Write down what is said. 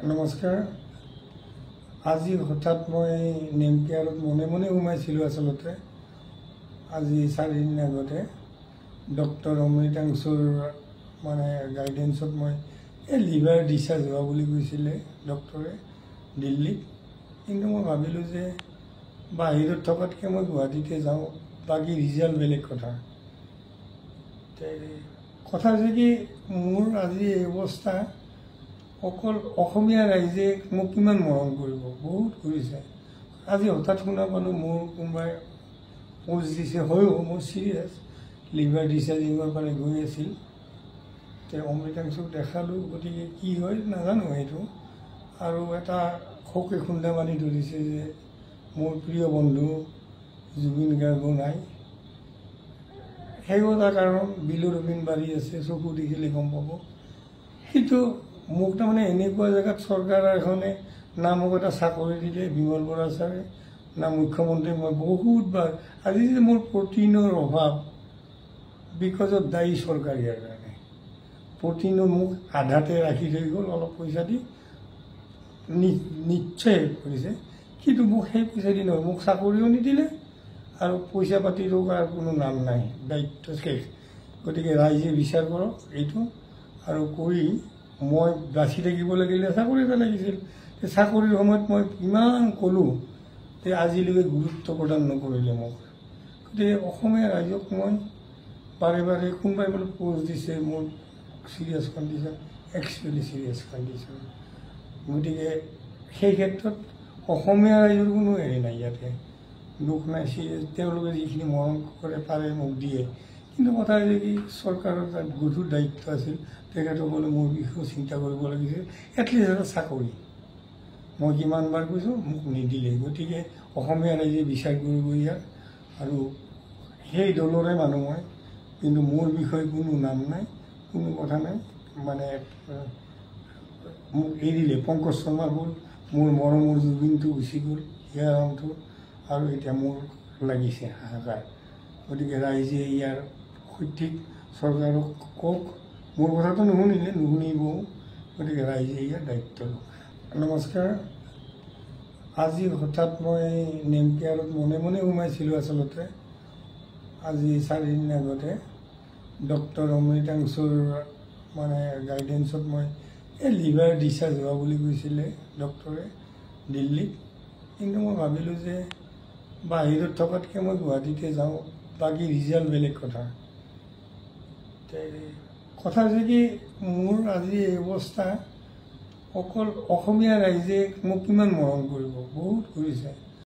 নমস্কাৰ। আজি হঠাৎ মই নেমকেয়াৰত মনে মনে সোমাইছিলোঁ। আচলতে আজি 4 দিন আগতে ডক্টৰ অমৃতাংশুৰ গাইডেন্সত মই লিভাৰ ডিচাৰ্জ হোৱা বুলি কৈছিলে ডক্টৰে দিল্লীত। কিন্তু মই ভাবিলোঁ যে বাহিৰত থকাতকৈ মই গুৱাহাটীতে যাওঁ, বাকী ৰিজাল্ট বেলেগ কথা। কথা হৈছে কি, মোৰ আজি এই অৱস্থা অকল অসমীয়া ৰাইজে মোক কিমান মৰম কৰিব, বহুত কৰিছে। আজি হঠাৎ শুনা পালোঁ মোৰ কোনোবাই পোষ্ট দিছে, হয়ো মোৰ চিৰিয়াছ লিভাৰ ডিচাৰ্জিঙৰ ফালে গৈ আছিল। অমৃতাংশুক দেখালোঁ, গতিকে কি হয় নাজানো সেইটো। আৰু এটা শোকে খুন্দা মানি ধৰিছে যে মোৰ প্ৰিয় বন্ধু জুবিন গাৰ্গো নাই। সেইও এটা কাৰণ, বিলুৰবিন বাঢ়ি আছে, চকু দেখিলে গম পাব। সেইটো মোক তাৰমানে এনেকুৱা জেগাত চৰকাৰ এখনে না মোক এটা চাকৰি দিলে, বিমল বৰা ছাৰে, না মুখ্যমন্ত্ৰী। মই বহুতবাৰ আজি যে মোৰ প্ৰটিনৰ অভাৱ বিকজ অফ দায়ী চৰকাৰ। ইয়াৰ কাৰণে প্ৰটিনো মোক আধাতে ৰাখি থৈ গ'ল, অলপ পইচা দি নিশ্চয় হেল্প কৰিছে। কিন্তু মোক সেই পইচা দি নহয়, মোক চাকৰিও নিদিলে আৰু পইচা পাতি টকাৰ কোনো নাম নাই, দায়িত্ব শেষ। গতিকে ৰাইজে বিচাৰ কৰক এইটো। আৰু কৰি মই বাচি থাকিব লাগিলে চাকৰি এটা লাগিছিল। চাকৰিৰ সময়ত মই ইমান ক'লোঁ, আজিলৈকে গুৰুত্ব প্ৰদান নকৰিলে মোক। গতিকে অসমীয়া ৰাইজক মই বাৰে বাৰে, কোনোবাই বোলে পোষ্ট দিছে মোৰ serious condition, actually serious condition. গতিকে সেই ক্ষেত্ৰত অসমীয়া ৰাইজৰ কোনো হেৰি নাই, ইয়াতে দুখ নাই। তেওঁলোকে যিখিনি মৰম কৰে পাৰে মোক দিয়ে। কিন্তু কথা হৈছে কি, চৰকাৰৰ তাত গধুৰ দায়িত্ব আছিল। তেখেতসকলে মোৰ বিষয়ে চিন্তা কৰিব লাগিছিল। এটলিষ্ট এটা চাকৰি মই কিমানবাৰ কৈছোঁ, মোক নিদিলে। গতিকে অসমীয়া ৰাইজে বিচাৰ কৰিব ইয়াত। আৰু সেই দলৰে মানুহ মই, কিন্তু মোৰ বিষয়ে কোনো নাম নাই, কোনো কথা নাই। মোক এৰিলে, পংকজ শৰ্মা গ'ল, মোৰ মৰমৰ জুবিনটো গুচি গ'ল, হিয়াৰামটো, আৰু এতিয়া মোৰ লাগিছে হাহাকাৰ। গতিকে ৰাইজে ইয়াৰ সঠিক চৰকাৰক কওক। মোৰ কথাটো নুশুনিবও। গতিকে ৰাইজে ইয়াৰ দায়িত্ব লওক। নমস্কাৰ। আজি হঠাৎ মই নেমকেয়াৰত মনে মনে সোমাইছিলোঁ। আচলতে আজি 4 দিন আগতে ডক্টৰ অমৃতাংশুৰ গাইডেন্সত মই লিভাৰ ডিচাৰ্জ হোৱা বুলি কৈছিলে ডক্টৰে দিল্লীত। কিন্তু মই ভাবিলোঁ যে বাহিৰত থকাতকৈ মই গুৱাহাটীতে যাওঁ, বাকী ৰিজাল্ট বেলেগ কথা। কথা হৈছে কি, মোৰ আজি এই অৱস্থা অকল অসমীয়া ৰাইজে মোক কিমান মৰম কৰিব, বহুত কৰিছে।